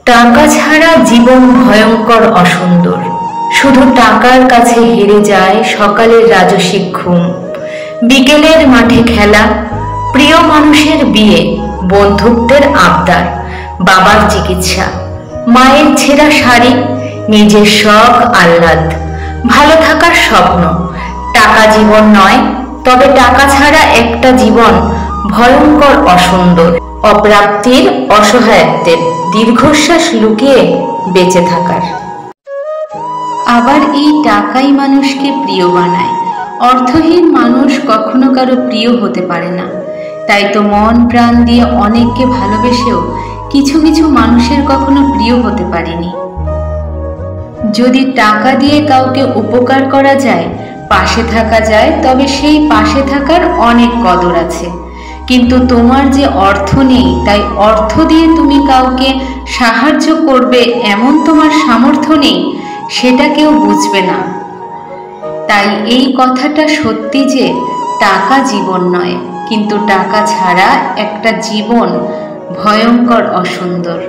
টাকা ছাড়া জীবন ভয়ঙ্কর অসুন্দর। শুধু টাকার কাছে হেরে যায় সকালের রাজসিক ঘুম, বিকেলের মাঠে খেলা, প্রিয় মানুষের বিয়ে, বন্ধুত্বের আবদার, বাবার চিকিৎসা, মায়ের ছেঁড়া শাড়ি, নিজের শখ আহ্লাদ, ভালো থাকার স্বপ্ন। টাকা জীবন নয়, তবে টাকা ছাড়া একটা জীবন ভয়ঙ্কর অসুন্দর। অপ্রাপ্তির, অসহায়ত্বের, দীর্ঘশ্বাস লুকিয়ে বেঁচে থাকার। আবার এই টাকাই মানুষকে প্রিয় বানায়। অর্থহীন মানুষ কখনো কারো প্রিয় হতে পারে না। তাই তো মন প্রাণ দিয়ে অনেককে ভালোবেসেও কিছু কিছু মানুষের কখনো প্রিয় হতে পারিনি। যদি টাকা দিয়ে কাউকে উপকার করা যায়, পাশে থাকা যায়, তবে সেই পাশে থাকার অনেক কদর আছে। কিন্তু তোমার যে অর্থ নেই, তাই অর্থ দিয়ে তুমি কাউকে সাহায্য করবে এমন তোমার সামর্থ্য নেই, সেটা কেউ বুঝবে না। তাই এই কথাটা সত্যি যে টাকা জীবন নয়, কিন্তু টাকা ছাড়া একটা জীবন ভয়ঙ্কর অসুন্দর।